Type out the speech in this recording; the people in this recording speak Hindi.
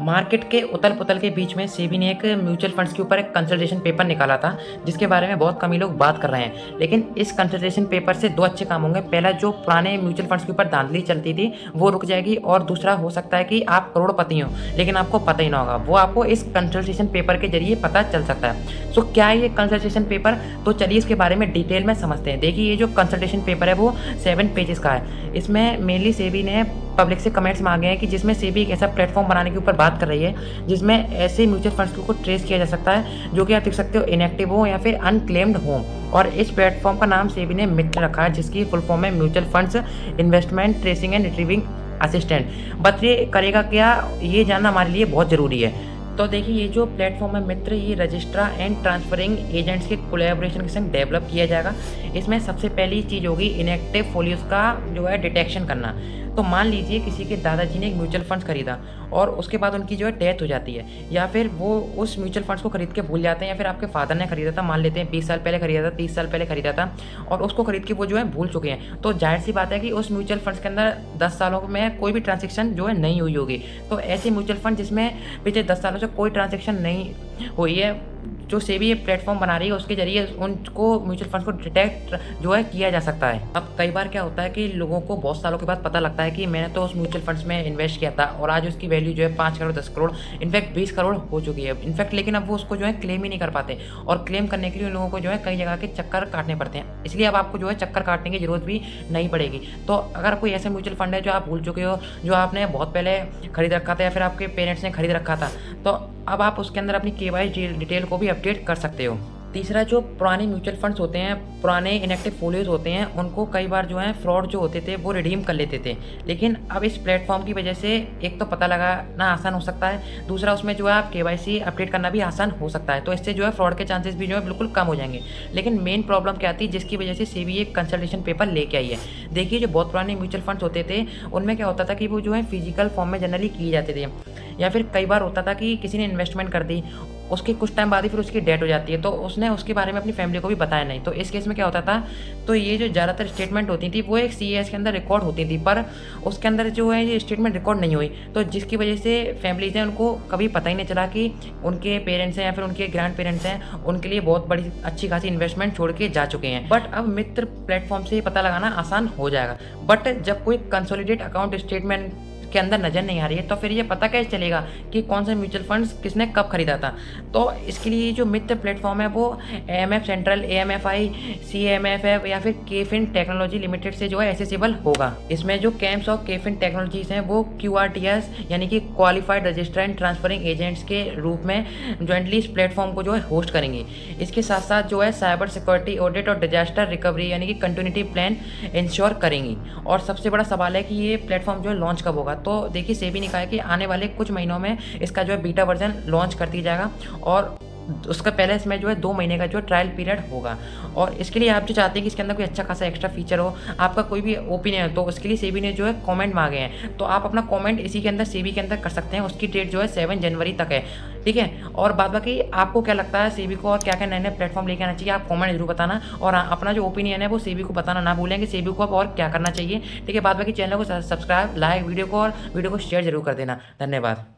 मार्केट के उथल-पुथल के बीच में सेबी ने एक म्यूचुअल फंड्स के ऊपर एक कंसल्टेशन पेपर निकाला था, जिसके बारे में बहुत कम ही लोग बात कर रहे हैं। लेकिन इस कंसल्टेशन पेपर से 2 अच्छे काम होंगे। पहला, जो पुराने म्यूचुअल फंड्स के ऊपर धांधली चलती थी, वो रुक जाएगी और दूसरा हो सकता है कि आप करोड़पति हो, लेकिन आपको पता ही ना होगा। वो आपको इस कंसल्टेशन पेपर के ज़रिए पता चल सकता है। सो क्या है ये कंसल्टेशन पेपर? तो चलिए इसके बारे में डिटेल में समझते हैं। देखिए, ये जो कंसल्टेशन पेपर है वो 7 पेजेज़ का है। इसमें मेनली सेबी ने पब्लिक से कमेंट्स मांगे हैं कि जिसमें सेबी एक ऐसा प्लेटफॉर्म बनाने के ऊपर बात कर रही है जिसमें ऐसे म्यूचुअल फंड्स को ट्रेस किया जा सकता है जो कि आप देख सकते हो इनएक्टिव हो या फिर अनक्लेम्ड हो। और इस प्लेटफॉर्म का नाम सेबी ने मित्र रखा है, जिसकी फुल फॉर्म है mutual funds investment tracing and retrieving assistant. But ये करेगा क्या, ये जानना हमारे लिए बहुत ज़रूरी है। तो देखिए, ये जो प्लेटफॉर्म है मित्र, ये रजिस्ट्रार एंड ट्रांसफरिंग एजेंट्स के कोलैबोरेशन के संग डेवलप किया जाएगा। इसमें सबसे पहली चीज़ होगी इनएक्टिव फोलियोज का जो है डिटेक्शन करना। तो मान लीजिए किसी के दादाजी ने एक म्यूचुअल फंड्स खरीदा और उसके बाद उनकी जो है डेथ हो जाती है, या फिर वो उस म्यूचुअल फंड्स को खरीद के भूल जाते हैं, या फिर आपके फादर ने खरीदा था, मान लेते हैं 20 साल पहले खरीदा था, 30 साल पहले खरीदा था, और उसको खरीद के वो जो है भूल चुके हैं। तो जाहिर सी बात है कि उस म्यूचुअल फंड्स के अंदर 10 सालों में कोई भी ट्रांजेक्शन जो है नहीं हुई होगी। तो ऐसे म्यूचुअल फंड जिसमें पिछले 10 सालों से कोई ट्रांजेक्शन नहीं हुई है, जो सेबी ये प्लेटफॉर्म बना रही है, उसके जरिए उनको म्यूचुअल फंड को डिटेक्ट जो है किया जा सकता है। अब कई बार क्या होता है कि लोगों को बहुत सालों के बाद पता लगता है कि मैंने तो उस म्यूचुअल फंड्स में इन्वेस्ट किया था और आज उसकी वैल्यू जो है 5 करोड़ 10 करोड़ इनफैक्ट 20 करोड़ हो चुकी है इनफैक्ट, लेकिन अब वो उसको जो है क्लेम ही नहीं कर पाते, और क्लेम करने के लिए उन लोगों को जो है कई जगह के चक्कर काटने पड़ते हैं। इसलिए अब आपको जो है चक्कर काटने की जरूरत भी नहीं पड़ेगी। तो अगर कोई ऐसा म्यूचुअल फंड है जो आप भूल चुके हो, जो आपने बहुत पहले खरीद रखा था या फिर आपके पेरेंट्स ने खरीद रखा था, तो अब आप उसके अंदर अपनी केवाईसी डिटेल को भी अपडेट कर सकते हो। तीसरा, जो पुराने म्यूचुअल फंड्स होते हैं, पुराने इनएक्टिव फोलियोज होते हैं, उनको कई बार जो है फ्रॉड जो होते थे वो रिडीम कर लेते थे। लेकिन अब इस प्लेटफॉर्म की वजह से एक तो पता लगाना आसान हो सकता है, दूसरा उसमें जो है आप केवाईसी अपडेट करना भी आसान हो सकता है। तो इससे जो है फ्रॉड के चांसेस भी जो है बिल्कुल कम हो जाएंगे। लेकिन मेन प्रॉब्लम क्या आती है जिसकी वजह से सेबी एक कंसल्टेशन पेपर लेके आई है। देखिए, जो बहुत पुराने म्यूचुअल फंड्स होते थे उनमें क्या होता था कि वो जो है फिजिकल फॉर्म में जनरली किए जाते थे, या फिर कई बार होता था कि किसी ने इन्वेस्टमेंट कर दी, उसके कुछ टाइम बाद ही फिर उसकी डेथ हो जाती है, तो उसने उसके बारे में अपनी फैमिली को भी बताया नहीं। तो इस केस में क्या होता था, तो ये जो ज़्यादातर स्टेटमेंट होती थी वो एक सीएस के अंदर रिकॉर्ड होती थी, पर उसके अंदर जो है ये स्टेटमेंट रिकॉर्ड नहीं हुई, तो जिसकी वजह से फैमिलीज हैं उनको कभी पता ही नहीं चला कि उनके पेरेंट्स हैं या फिर उनके ग्रैंड पेरेंट्स हैं उनके लिए बहुत बड़ी अच्छी खासी इन्वेस्टमेंट छोड़ के जा चुके हैं। बट अब मित्र प्लेटफॉर्म से पता लगाना आसान हो जाएगा। बट जब कोई कंसोलिडेट अकाउंट स्टेटमेंट के अंदर नज़र नहीं आ रही है, तो फिर ये पता कैसे चलेगा कि कौन सा म्यूचुअल फंड्स किसने कब खरीदा था? तो इसके लिए जो मित्र प्लेटफॉर्म है वो एएमएफ सेंट्रल, एएमएफआई, सीएमएफएफ या फिर केफिन टेक्नोलॉजी लिमिटेड से जो है एक्सेसिबल होगा। इसमें जो कैम्स ऑफ केफिन टेक्नोलॉजीज हैं वो क्यूआरटीएस यानी कि qualified registrar and transferring agents के रूप में ज्वाइंटली इस प्लेटफॉर्म को जो है होस्ट करेंगे। इसके साथ साथ जो है साइबर सिक्योरिटी ऑडिट और डिजास्टर रिकवरी यानी कि कंटिन्यूटी प्लान इंश्योर करेंगी। और सबसे बड़ा सवाल है कि ये प्लेटफॉर्म जो है लॉन्च कब होगा? तो देखिए, सेबी ने कहा है कि आने वाले कुछ महीनों में इसका जो है बीटा वर्जन लॉन्च कर दिया जाएगा, और उसका पहले इसमें जो है 2 महीने का जो ट्रायल पीरियड होगा। और इसके लिए आप जो चाहते हैं कि इसके अंदर कोई अच्छा खासा एक्स्ट्रा फीचर हो, आपका कोई भी ओपिनियन हो, तो उसके लिए सेबी ने जो है कमेंट मांगे हैं। तो आप अपना कमेंट इसी के अंदर सेबी के अंदर कर सकते हैं। उसकी डेट जो है 7 जनवरी तक है, ठीक है। और बाद बाकी आपको क्या लगता है सेबी को और क्या क्या नए नए प्लेटफॉर्म लेके आना चाहिए, आप कमेंट जरूर बताना, और अपना जो ओपिनियन है वो सेबी को बताना ना भूलें कि सेबी को अब और क्या करना चाहिए, ठीक है। बाद बाकी चैनल को सब्सक्राइब, लाइक वीडियो को और वीडियो को शेयर जरूर कर देना। धन्यवाद।